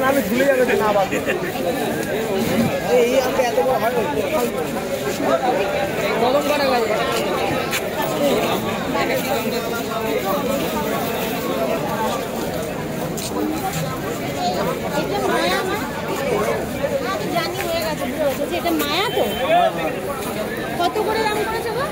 আমি ভুলে যাবে না এই এত বড় হয় কলম করা লাগে। এটা মায়া তো কত করে দাম করেছে গো?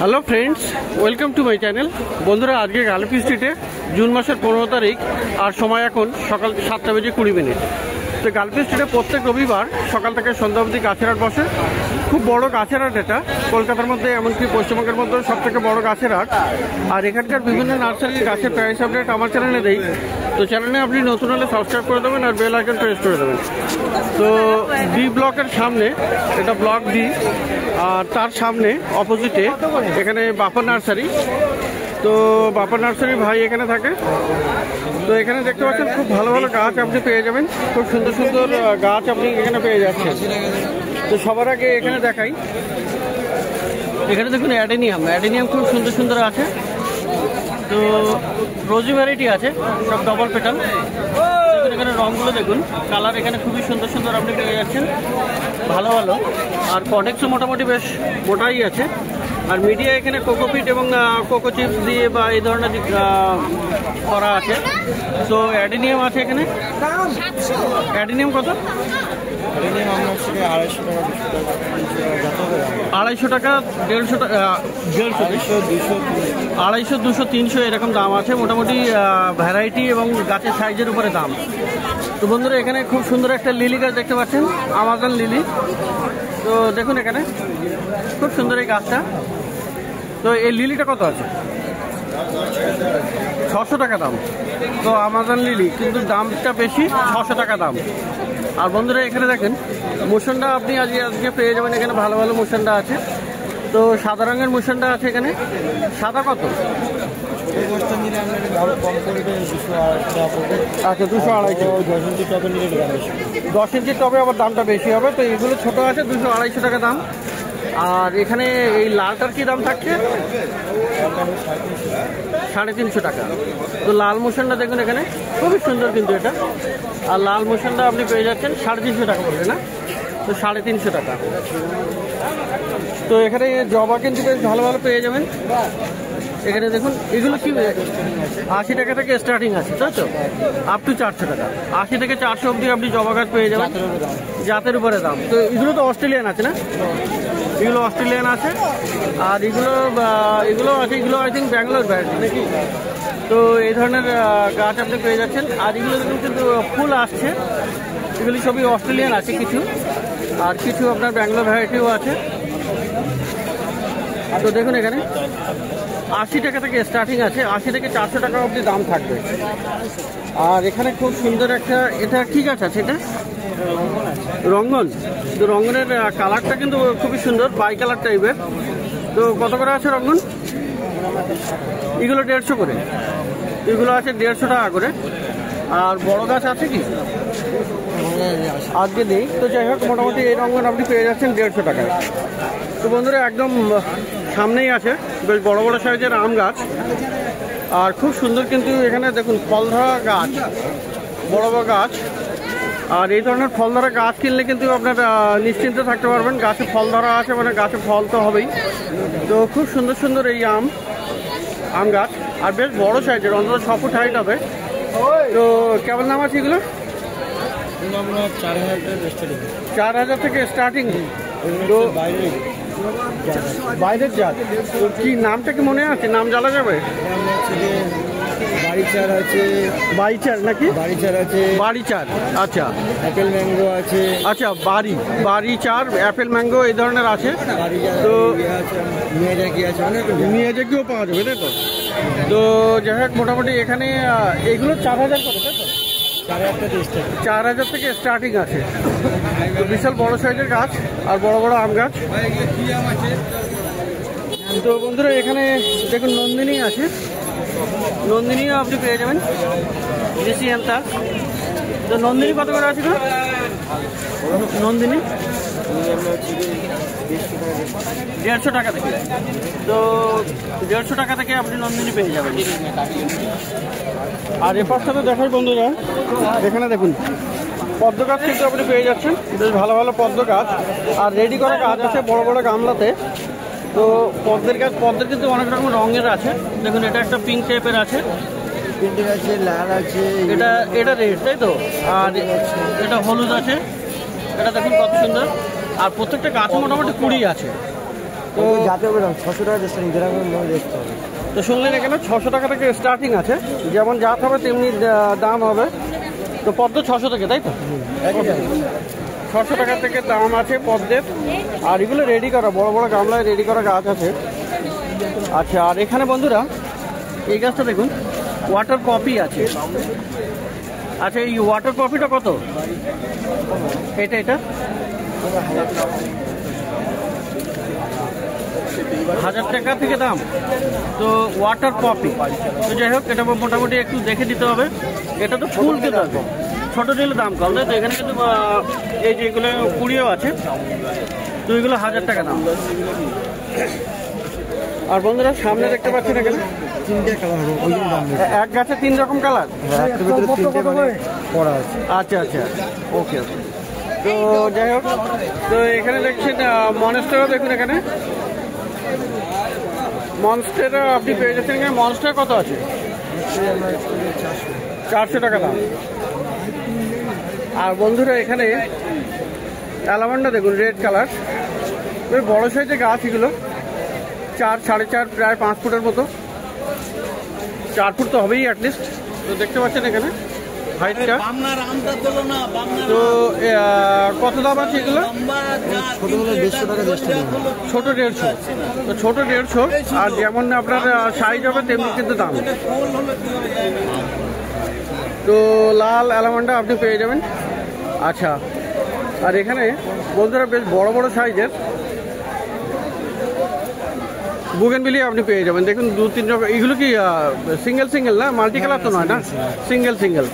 Hello friends, welcome to my channel. বন্ধুরা, আজকে গালপি স্ট্রিটে জুন মাসের 15 তারিখ আর সময় এখন সকাল 7:20। তো গালপি স্ট্রিটে প্রত্যেক রবিবার সকাল থেকে সন্ধ্যা অবধি গাছের হাট বসে। খুব বড় গাছের হাট এটা, কলকাতার মধ্যে এমনকি পশ্চিমবঙ্গের মধ্যে সব থেকে বড় গাছের হাট। আর এখানকার বিভিন্ন নার্সারির গাছের প্রাইস আপডেট আমার চ্যানেলে দেই। তো চ্যানেলে আপনি নতুন হলে সাবস্ক্রাইব করে দেবেন আর বেল আইকন প্রেস করে দেবেন। তো ডি ব্লকের সামনে, এটা ব্লক ডি, আর তার সামনে অপোজিটে এখানে বাপা নার্সারি। তো বাপা নার্সারি ভাই এখানে থাকে। তো এখানে দেখতে পাচ্ছেন খুব ভালো ভালো গাছ আপনি পেয়ে যাবেন, খুব সুন্দর সুন্দর গাছ আপনি এখানে পেয়ে যাচ্ছেন। তো সবার আগে এখানে দেখাই, এখানে দেখুন অ্যাডেনিয়াম খুব সুন্দর সুন্দর আছে। তো রোজি ভ্যারাইটি আছে, সব ডবল পেটাল। এখানে রঙগুলো দেখুন, কালার এখানে খুবই সুন্দর সুন্দর আপনি পেয়ে যাচ্ছেন, ভালো ভালো। আর কডেক্সও মোটামুটি বেশ মোটাই আছে। আর মিডিয়া এখানে কোকোপিট এবং কোকো চিপস দিয়ে বা এই ধরনের করা আছে। তো অ্যাডেনিয়াম আছে এখানে। অ্যাডেনিয়াম কত? 250 টাকা, 150 টাকা, 250, 200, 300 এরকম দাম আছে। মোটামুটি ভ্যারাইটি এবং গাছের সাইজের উপরে দাম। তো বন্ধুরা, এখানে খুব সুন্দর একটা লিলি গাছ দেখতে পাচ্ছেন, আমাজন লিলি। তো দেখুন এখানে খুব সুন্দর এই গাছটা। তো এই লিলিটা কত আছে? 600 টাকা দাম। তো আমাজন লিলি, কিন্তু দামটা বেশি, 600 টাকা দাম। আর বন্ধুরা, এখানে দেখেন মুসন্ডা আপনি আজকে পেয়ে যাবেন। এখানে ভালো ভালো মুসন্ডা আছে। তো সাদা রঙের মুসন্ডা আছে এখানে। সাদা কত? আচ্ছা, 200-250। 10 ইঞ্চির টবে আবার দামটা বেশি হবে। তো এগুলো ছোট আছে, 200-250 টাকা দাম। আর এখানে এই লালটার কি দাম থাকছে? 350 টাকা। তো লাল মোশনটা দেখুন এখানে খুবই সুন্দর কিন্তু এটা। আর লাল মোশনটা আপনি পেয়ে যাচ্ছেন 350 টাকা পড়বে না? তো 350 টাকা। তো এখানে জবা কিন্তু বেশ ভালো ভালো পেয়ে যাবেন। এখানে দেখুন এগুলো কি 80 টাকা থেকে স্টার্টিং আছে, তাই তো? আপ টু 400 টাকা। 80 থেকে 400 অবধি আপনি জবা গাছ পেয়ে যাবেন, জাতের উপরে দাম। তো এগুলো তো অস্ট্রেলিয়ান আছে না? এগুলো অস্ট্রেলিয়ান আছে। আর এগুলো আছে, এগুলো আই থিঙ্ক ব্যাঙ্গালোর ভ্যারাইটি নাকি? তো এই ধরনের গাছ আপনি পেয়ে যাচ্ছেন। আর এগুলো দেখুন কিন্তু ফুল আসছে, এগুলি সবই অস্ট্রেলিয়ান আছে কিছু, আর কিছু আপনার ব্যাঙ্গালোর ভ্যারাইটিও আছে। তো দেখুন এখানে 80 টাকা থেকে স্টার্টিং আছে, 80 থেকে 400 টাকা অবধি দাম থাকবে। আর এখানে খুব সুন্দর একটা, এটা কি গাছ আছে? এটা রঙ্গন। তো রঙ্গনের কালারটা কিন্তু খুবই সুন্দর, বাই কালার টাইপের। তো কত করে আছে রঙ্গন? এগুলো 150 করে। এগুলো আছে 150 টাকা করে। আর বড় গাছ আছে কি আজকে নেই। তো যাই হোক, মোটামুটি এই রঙ্গন আপনি পেয়ে যাচ্ছেন 150 টাকায়। তো বন্ধুরা, একদম সামনেই আছে বেশ বড় বড় সাইজের আম গাছ, আর খুব সুন্দর কিন্তু এখানে দেখুন ফল ধরা গাছ, বড় বড় গাছ। আর এই ধরনের ফল ধরা গাছ কিনলে কিন্তু আপনার নিশ্চিন্তে থাকতে পারবেন, গাছে ফল ধরা আছে মানে গাছে ফল তো হবেই। তো খুব সুন্দর সুন্দর এই আম গাছ, আর বেশ বড় সাইজের, অন্তত 6 ফুট হাইট হবে। তো কেমন দাম আছে এগুলো? 4000 থেকে স্টার্টিং। তো বাইরের জাত। তো কি নামটা কি মনে আছে? নাম জানা যাবে? বাড়িচার আছে। বাড়িচার নাকি? বাড়িচার আছে। বাড়িচার, আচ্ছা। অ্যাপেল ম্যাঙ্গো আছে। আচ্ছা, বাড়িচার, অ্যাপেল ম্যাঙ্গো এই ধরনের আছে। তো মিয়াজাকি আছে, মিয়াজাকিও পাওয়া যাবে, তাই তো? তো যাই হোক, মোটামুটি এখানে এগুলো 4000 করে, তাই তো? 4000 থেকে স্টার্টিং আছে। তো বিশাল বড় সাইজের গাছ আর বড় বড় আম গাছ। তো বন্ধুরা, এখানে দেখুন নন্দিনী আছে, নন্দিনীও আপনি পেয়ে যাবেন, দেশি আনতা। তো নন্দিনী কত করে আছে? নন্দিনী 150 টাকা থেকে। তো 150 টাকা থেকে আপনি নন্দিনী পেয়ে যাবেন। আর এপার সাথে দেখাই বন্ধুরা, এখানে দেখুন পদ্ম গাছ কিন্তু আপনি পেয়ে যাচ্ছেন, বেশ ভালো ভালো পদ্ম গাছ। আর রেডি করা গাছ আছে বড় বড় গামলাতে। তো পদ্মের গাছ, পদ্মের কিন্তু অনেক রকম রঙের আছে। দেখুন এটা একটা পিঙ্ক টাইপের আছে, পিঙ্ক আছে, লাল আছে, এটা রেড, তাই তো? আর এটা হলুদ আছে, এটা দেখুন কত সুন্দর। আর প্রত্যেকটা গাছে মোটামুটি 20 আছে। তো যাতে 600 টাকা দেখতে দেখতে হবে। তো শুনলেন এখানে 600 টাকা থেকে স্টার্টিং আছে, যেমন জাত হবে তেমনি দাম হবে। তো পদ্ম 600 থেকে, তাই তো? 600 টাকা থেকে দাম আছে পদ্মের। আর এগুলো রেডি করা বড় বড় গামলায় রেডি করা গাছ আছে। আচ্ছা, আর এখানে বন্ধুরা এই গাছটা দেখুন, ওয়াটার পপি আছে। আচ্ছা, এই ওয়াটার পপিটা কত? এটা 1000 টাকা থেকে দাম। তো ওয়াটার পপি, তো যাই হোক এটা মোটামুটি একটু দেখে দিতে হবে। এটা তো ফুল দিতে হবে, ছোটো দিলে দাম কম, তাই তো? এখানে কিন্তু এই যে এগুলো 20ও আছে। তো এগুলো 1000 টাকা দাম। আর বন্ধুরা সামনে দেখতে পাচ্ছেন এখানে 3টে কালার হবে, ওই জন্য দাম বেশি। এক গাছে 3 রকম কালার। একটা ভিতরে 3টে মানে পড়া আছে। আচ্ছা, ওকে। তো যাই হোক, তো এখানে দেখছেন মনস্টারও দেখুন, এখানে মনস্টারও আপনি পেয়ে যাচ্ছেন। এখানে মনস্টার কত আছে? 400 টাকা দাম। আর বন্ধুরা এখানে অ্যালামান্ডা দেখুন, রেড কালার, বেশ বড় সাইজের গাছ এগুলো। 4, 4.5, প্রায় 5 ফুটের মতো। 4 ফুট তো হবেই অ্যাটলিস্ট। তো দেখতে পাচ্ছেন এখানে হাইটটা। তো কত দাম আছে এগুলো? ছোটগুলো 150 টাকা দেখতে হবে। ছোট 150। তো ছোট 150। আর যেমন আপনার সাইজ হবে তেমনি কিন্তু দাম। তো লাল অ্যালামান্ডা আপনি পেয়ে যাবেন। আচ্ছা, আর এখানে বন্ধুরা বেশ বড় বড় সাইজের বুগেনভিলিয়া আপনি পেয়ে যাবেন। দেখুন 2-3 রকম। এগুলো কি সিঙ্গেল না, মাল্টি কালার তো নয় না? সিঙ্গেল।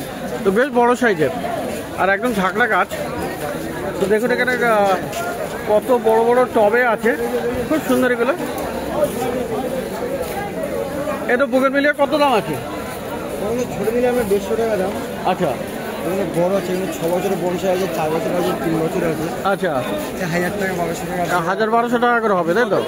তো বেশ বড় সাইজের আর একদম ঝাঁকড়া গাছ। তো দেখুন এখানে কত বড় বড় টবে আছে, খুব সুন্দর এগুলো। এটা বুগেনভিলিয়া কত দাম আছে? ছোট মিলে আমরা 150 টাকা দাম। আচ্ছা, এগুলো বড় আছে, এগুলো 6 বছরের বংশ আছে, 4 বছর আছে, 3 বছর আছে। আচ্ছা, 1000 টাকা 1200 টাকা। 1000-1200 টাকা করে হবে, তাই তো?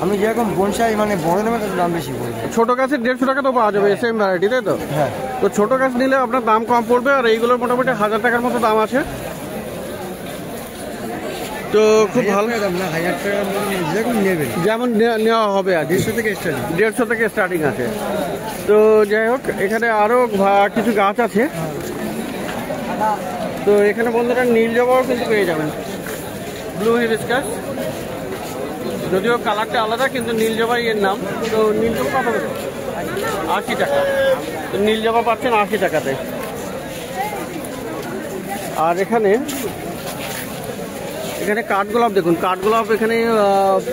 আমি যেরকম বনসাই মানে বড় নেবে তার দাম বেশি পড়বে। ছোট গাছের 150 টাকা তো পাওয়া যাবে, সেম ভ্যারাইটি, তাই তো? হ্যাঁ। তো ছোট গাছ নিলে আপনার দাম কম পড়বে। আর এইগুলোর মোটামুটি 1000 টাকার মতো দাম আছে। তো খুব ভালো দাম না, 1000 টাকা যেরকম নেবে, যেমন নেওয়া হবে। আর 150 থেকে স্টার্টিং। 150 থেকে স্টার্টিং আছে। তো যাই হোক, এখানে আরও কিছু গাছ আছে। তো এখানে বন্ধুরা নীল জবাও কিন্তু পেয়ে যাবেন, ব্লু হিবিস্কাস। যদিও কালারটা আলাদা, কিন্তু নীল জবাই এর নাম। তো নীল জবা কত করে? 80 টাকা। তো নীল জবা পাচ্ছেন 80 টাকাতে। আর এখানে কাঠগোলাপ দেখুন, কাঠগোলাপ এখানে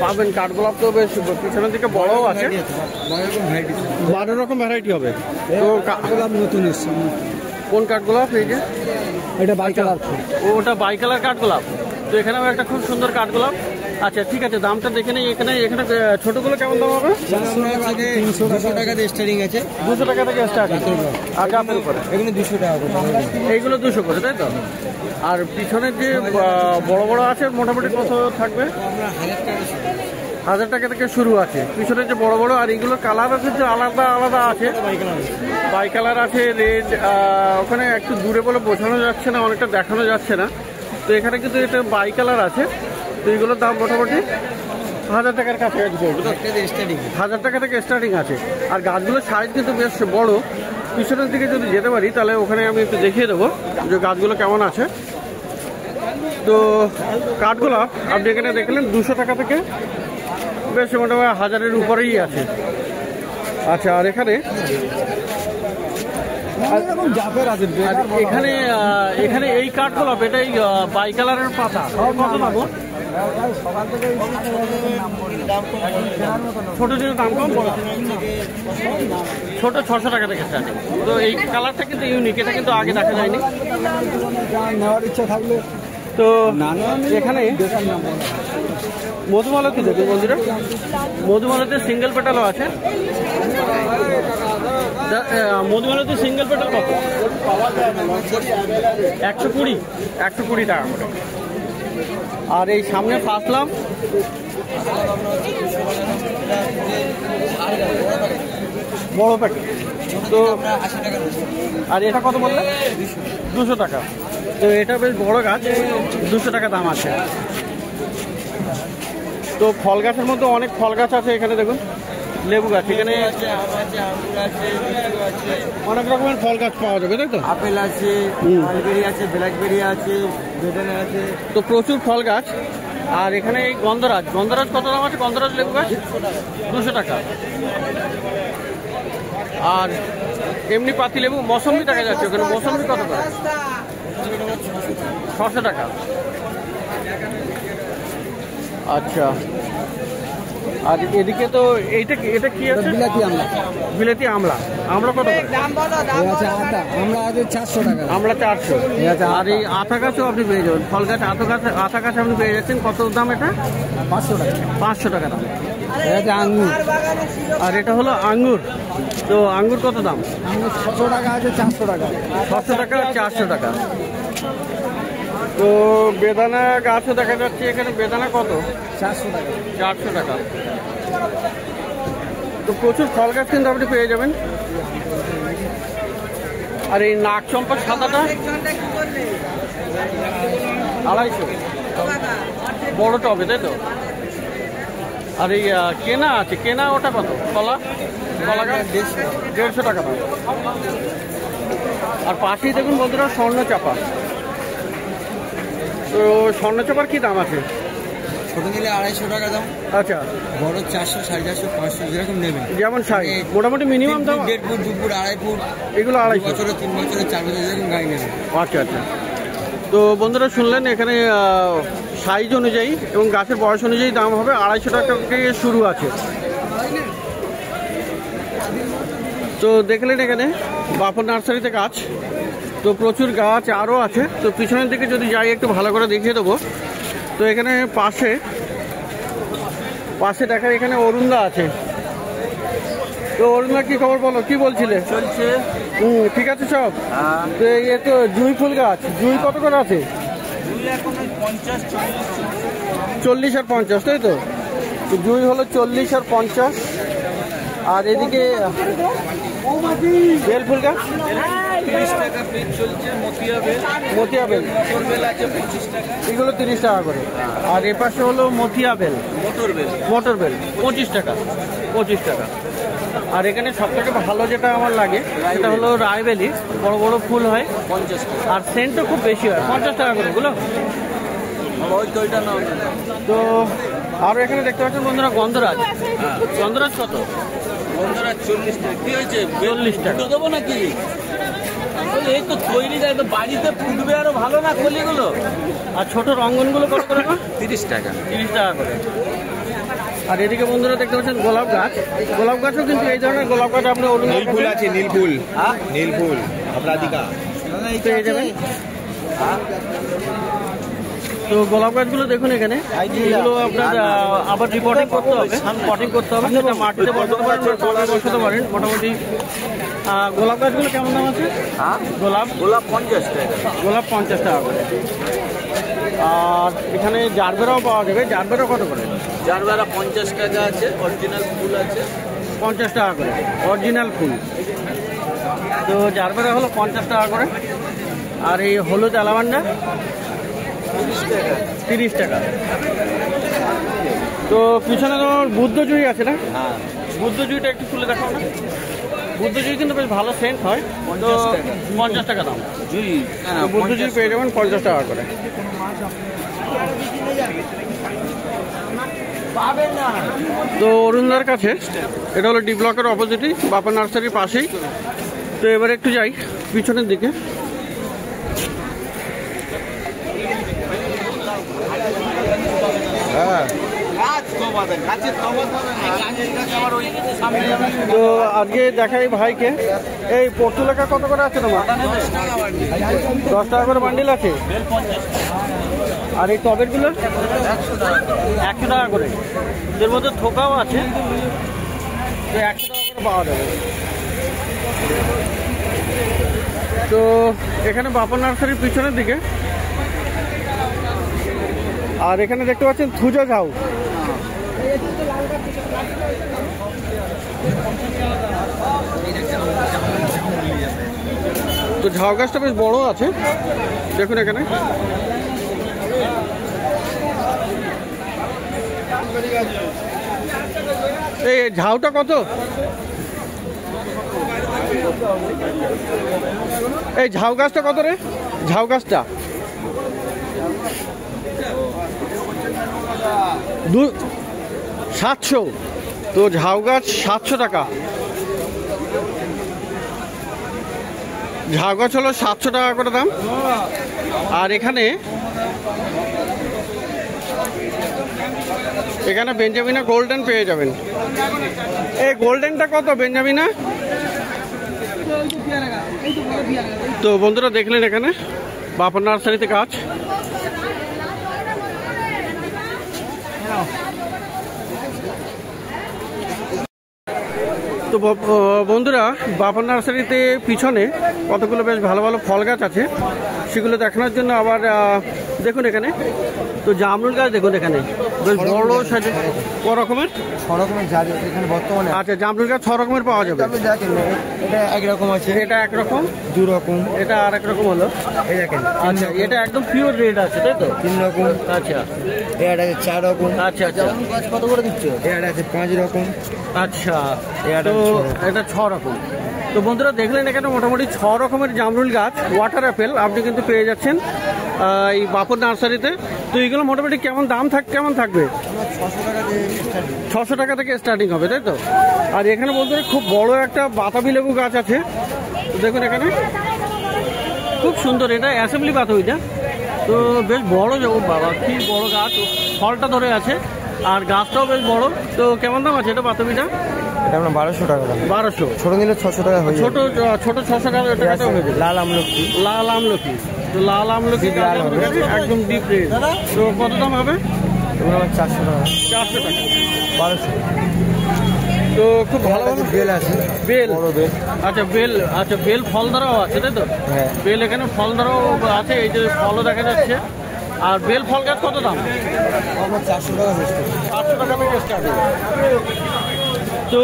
পাবেন। কাঠগোলাপ তো বেশ পিছনের দিকে বড়ও আছে, 12 রকম ভ্যারাইটি হবে। তো কাঠগোলাপ নতুন এসছে। কোন কাঠগোলাপ? এই যে এটা বাই কালার। ওটা বাই কালার কাঠগোলাপ। তো এখানেও একটা খুব সুন্দর কাঠগোলাপ। আচ্ছা, ঠিক আছে, দামটা দেখে নেই। এখানে ছোটগুলো কেমন দাম হবে? 300 টাকা দিয়ে স্টার্টিং আছে। 200 টাকা থেকে স্টার্টিং। আর গাছের উপরে এগুলো 200 টাকা করে। এইগুলো 200 করে, তাই তো? আর পিছনের যে বড় বড় আছে মোটামুটি কত থাকবে? 1000 টাকা থেকে শুরু আছে পিছনের যে বড় বড়। আর এইগুলোর কালার আছে যে আলাদা আছে, বাই কালার আছে, রেড। ওখানে একটু দূরে বলে বোঝানো যাচ্ছে না, অনেকটা দেখানো যাচ্ছে না। তো এখানে কিন্তু এটা বাই কালার আছে। তো এইগুলোর দাম মোটামুটি 1000 টাকার কাছাকাছি পড়বে। 1000 টাকা থেকে স্টার্টিং আছে। আর গাছগুলোর সাইজ কিন্তু বেশ বড়। পিছনের দিকে যদি যেতে পারি তাহলে ওখানে আমি একটু দেখিয়ে দেবো যে গাছগুলো কেমন আছে। তো কাঠগোলাপ আপনি এখানে দেখলেন 200 টাকা থেকে বেশ মোটামুটি 1000-এর উপরেই আছে। আচ্ছা, আর এখানে এখানে এই কাঠগোলাপ, এটাই বাই কালারের পাতা, কত দাম? ছোট ছোট দাম কম, ছোট 600 টাকা থেকে স্টার্টিং। তো এই কালারটা কিন্তু ইউনিক, এটা কিন্তু আগে দেখা যায়নি। নেওয়ার ইচ্ছা থাকলে তো এখানে মধুমালতি দেখুন বন্ধুরা, মধুমালতি সিঙ্গেল পেটালও আছে। মধুমালতি সিঙ্গেল পেটাল কত? 120 টাকা করে। আর এই সামনে ফাসলাম বড় প্যাকেট, তো আর এটা কত বললে? 200 টাকা। তো এটা বেশ বড় গাছ, 200 টাকা দাম আছে। তো ফল গাছের মধ্যে অনেক ফল গাছ আছে এখানে দেখুন, লেবু গাছ, এখানে অনেক রকমের ফল গাছ পাওয়া যাবে, তাই তো? আপেল আছে, মালবেরি আছে, ব্ল্যাকবেরি আছে, বেদানা আছে, তো প্রচুর ফল গাছ। আর এখানে এই গন্ধরাজ কত দাম আছে? গন্ধরাজ লেবু গাছ 200 টাকা। আর এমনি পাতি লেবু, মৌসম্বি দেখা যাচ্ছে ওখানে, মৌসম্বি কত করে? 600 টাকা। আচ্ছা, আর এদিকে তো এটা কি আছে? বিলাতি আমলা কত করে? আমরা আছে 400 টাকা। আমলা 400। আর এই আতা গাছও আপনি পেয়ে যাবেন, ফল গাছ, আতা গাছ আপনি পেয়ে যাচ্ছেন। কত দাম এটা? 500 টাকা। 500 টাকা দাম। এটা আঙ্গুর। আর এটা হলো আঙ্গুর, তো আঙ্গুর কত দাম? আঙ্গুর 600 টাকা আছে, 400 টাকা। 600 টাকা, 400 টাকা। তো বেদানা গাছও দেখা যাচ্ছে এখানে, বেদানা কত? 400 টাকা। 400 টাকা। তো প্রচুর ফল গাছ কিন্তু আপনি পেয়ে যাবেন। আর এই নাক চম্পা সাদাটা 250 বড় টবে, তাই তো? আর এই কেনা আছে, কেনা ওটা কত? কলা গাছ 150 টাকা দাম। আর পাশেই দেখুন বন্ধুরা স্বর্ণচাপা। তো স্বর্ণচাপার কি দাম আছে? ছোট নিলে 250 টাকা দাম। আচ্ছা, বড় 400, 450, 500 যেরকম নেবেন। যেমন সাইজ মোটামুটি মিনিমাম দাম 1.5 ফুট, 2 ফুট, 2.5 ফুট, এগুলো 250। 2 বছরে, 3 বছরে, 4 বছরে যেরকম গাড়ি নেবেন। আচ্ছা আচ্ছা। তো বন্ধুরা শুনলেন, এখানে সাইজ অনুযায়ী এবং গাছের বয়স অনুযায়ী দাম হবে। 250 টাকা থেকে শুরু আছে। তো দেখলেন এখানে বাপন নার্সারিতে গাছ, তো প্রচুর গাছ আরও আছে। তো পিছনের দিকে যদি যাই একটু ভালো করে দেখিয়ে দেবো। তো এখানে পাশে দেখা, এখানে অরুণদা আছে। তো অরুণদা কি খবর বলো, কি বলছিলে? চলছে। ঠিক আছে সব। তো এ তো জুঁই ফুল গাছ, জুঁই কত করে আছে? 40 আর 50, তাই তো? জুঁই হলো 40 আর 50। আর এদিকে বেল ফুল গাছ 30 টাকা পিস চলছে। মতিয়া বেল আছে 25 টাকা। এগুলো 30 টাকা করে। আর এ পাশে হলো মতিয়া বেল, মোটর বেল 25 টাকা। আর এখানে সব থেকে ভালো যেটা আমার লাগে সেটা হলো রায়বেলি, বড় বড় ফুল হয় 50 টাকা। আর সেন্টও খুব বেশি হয়, 50 টাকা করে গুলো। তো আরও এখানে দেখতে পাচ্ছেন বন্ধুরা গন্ধরাজ কত? বন্ধুরা 40 টাকা। কি হয়েছে? 40 টাকা দেবো নাকি? এই তো তৈরি যায়, বাড়িতে ফুটবে আরো ভালো না কলিগুলো। আর ছোট রঙ্গনগুলো কত করে? 30 টাকা। 30 টাকা করে। আর এদিকে বন্ধুরা দেখতে পাচ্ছেন গোলাপ গাছও কিন্তু এই ধরনের গোলাপ গাছ আপনি নীলফুল আছে, নীলফুল অপরাধিকা পেয়ে যাবেন। তো গোলাপ গাছগুলো দেখুন এখানে, এগুলো আপনার আবার রিপোর্টিং করতে হবে, সেটা মাটিতে বসাতে পারেন, বসাতে পারেন। মোটামুটি গোলাপ গাছগুলো কেমন দাম আছে? গোলাপ 50 টাকা। গোলাপ 50 টাকা করে। আর এখানে জারবেরাও পাওয়া যাবে, জারবেরা কত করে? জারবেরা 50 টাকা আছে, অরিজিনাল ফুল আছে 50 টাকা করে, অরিজিনাল ফুল। তো জারবেরা হলো 50 টাকা করে। আর এই হলুদ অ্যালামান্ডা 30 টাকা। তো পিছনে তোমার বুদ্ধজুঁই আছে না? বুদ্ধজুঁইটা একটু তুলে দেখাও না। বুদ্ধজুঁই কিন্তু বেশ ভালো সেন্ট হয়। তো 50 টাকা দাম জুই। বুদ্ধজুঁই পেয়ে যাবেন 50 টাকা করে। তো অরুণদার কাছে, এটা হলো ডি ব্লকের অপোজিটই, বাপা নার্সারির পাশেই। তো এবারে একটু যাই পিছনের দিকে। তো আজকে দেখাই ভাইকে, এই পর্তুলেখা কত করে আছে তোমার? 10 টাকা করে বান্ডিল আছে। আর এই টবেরগুলো 100 টাকা করে। এর মধ্যে থোকাও আছে, তো 100 টাকা করে পাওয়া যাবে। তো এখানে বাপন নার্সারির পিছনের দিকে, আর এখানে দেখতে পাচ্ছেন থুজা ঝাউ। তো ঝাউ গাছটা বেশ বড় আছে, দেখুন এখানে। এই ঝাউটা কত? এই ঝাউ গাছটা কত রে? ঝাউ গাছটা 700। তো ঝাউ গাছ 700 টাকা। ঝাউ গাছ হলো 700 টাকা করে দাম। আর এখানে বেঞ্জামিনা গোল্ডেন পেয়ে যাবেন। এই গোল্ডেনটা কত বেঞ্জামিনা? তো বন্ধুরা দেখলেন এখানে বাপন নার্সারিতে গাছ। তো বন্ধুরা বাপন নার্সারিতে পিছনে কতগুলো বেশ ভালো ভালো ফল গাছ আছে, সেগুলো দেখানোর জন্য আবার দেখুন এখানে। তো জামরুল গাছ দেখুন এখানে বেশ বড় সাইজে। ক রকমের? 6 রকমের জাত এখানে বর্তমানে। আচ্ছা, জামরুল গাছ 6 রকমের পাওয়া যাবে। এটা একরকম আছে, এটা একরকম, 2 রকম, এটা আর এক রকম হলো। এই দেখেন। আচ্ছা, এটা একদম পিওর রেড আছে তাই তো? 3 রকম। আচ্ছা, এটা আছে 4 রকম। আচ্ছা আচ্ছা, গাছ কত করে দিচ্ছ? এটা আছে 5 রকম। আচ্ছা, তো এটা 6 রকম। তো বন্ধুরা দেখলেন এখানে মোটামুটি 6 রকমের জামরুল গাছ, ওয়াটার অ্যাপেল আপনি কিন্তু পেয়ে যাচ্ছেন এই বাপন নার্সারিতে। তো এইগুলো মোটামুটি কেমন দাম কেমন থাকবে? 600 টাকা থেকে স্টার্টিং হবে তাই তো? আর এখানে বন্ধুরা খুব বড় একটা বাতাবি লেবু গাছ আছে, দেখুন এখানে খুব সুন্দর। এটা অ্যাসেম্বলি বাতাবিটা, তো বেশ বড় যাবো বাবা, কি বড় গাছ, ফলটা ধরে আছে আর গাছটাও বেশ বড়। তো কেমন দাম আছে এটা বাতাবিটা? এটা আমরা 1200 টাকা দাম। 1200। ছোট নিলে 600 টাকা হয়ে ছোট 600 টাকা হয়ে যাবে। লাল আমলকি। লাল আমলকি, তো লাল আমলকি লাল হবে একদম ডিপ রেড। তো কত দাম হবে? এগুলো আমার 400 টাকা। 400 টাকা। 1200। তো খুব ভালো ভালো বেল আছে, বেল। বড় বেল। আচ্ছা, বেল ফল ধরাও আছে তাই তো? হ্যাঁ, বেল এখানে ফল ধরাও আছে, এই যে ফলও দেখা যাচ্ছে। আর বেল ফল গাছ কত দাম? আমার 400 টাকা হচ্ছে। 800 টাকা থেকে স্টার্টিং। তো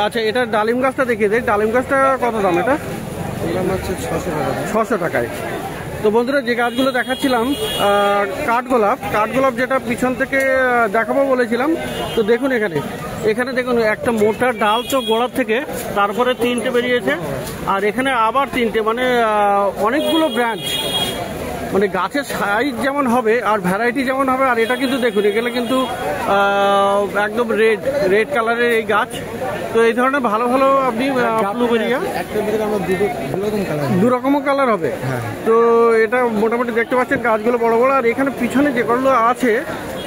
আচ্ছা, এটা ডালিম গাছটা দেখিয়ে দেয়। ডালিম গাছটা কত দাম? এটা দাম হচ্ছে 600 টাকা। 600 টাকায়। তো বন্ধুরা যে গাছগুলো দেখাচ্ছিলাম কাঠগোলাপ যেটা পিছন থেকে দেখাবো বলেছিলাম, তো দেখুন এখানে দেখুন একটা মোটা ডাল তো গোড়ার থেকে, তারপরে 3টে বেরিয়েছে, আর এখানে আবার 3টে, মানে অনেকগুলো ব্রাঞ্চ। মানে গাছের সাইজ যেমন হবে আর ভ্যারাইটি যেমন হবে। আর এটা কিন্তু দেখুন এগুলো কিন্তু একদম রেড কালারের এই গাছ। তো এই ধরনের ভালো ভালো আপনি ব্লুবেরিয়া একটা ভিতরে আমরা 2 রকম কালার, 2 রকমও কালার হবে। তো এটা মোটামুটি দেখতে পাচ্ছেন গাছগুলো বড় বড়। আর এখানে পিছনে যেগুলো আছে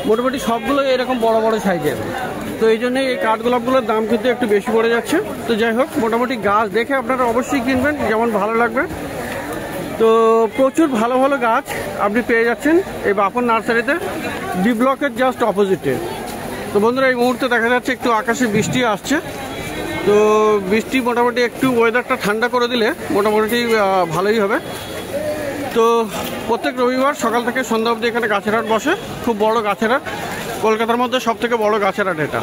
মোটামুটি সবগুলো এরকম বড় বড় সাইজের। তো এই জন্যই এই কাঠগোলাপগুলোর দাম কিন্তু একটু বেশি পড়ে যাচ্ছে। তো যাই হোক, মোটামুটি গাছ দেখে আপনারা অবশ্যই কিনবেন, যেমন ভালো লাগবে। তো প্রচুর ভালো ভালো গাছ আপনি পেয়ে যাচ্ছেন এই বাপন নার্সারিতে, ডি ব্লকের জাস্ট অপোজিটে। তো বন্ধুরা এই মুহূর্তে দেখা যাচ্ছে একটু আকাশে বৃষ্টি আসছে। তো বৃষ্টি মোটামুটি একটু ওয়েদারটা ঠান্ডা করে দিলে মোটামুটি ভালোই হবে। তো প্রত্যেক রবিবার সকাল থেকে সন্ধ্যা অবধি এখানে গাছের হাট বসে, খুব বড় গাছের হাট, কলকাতার মধ্যে সব থেকে বড় গাছের হাট এটা।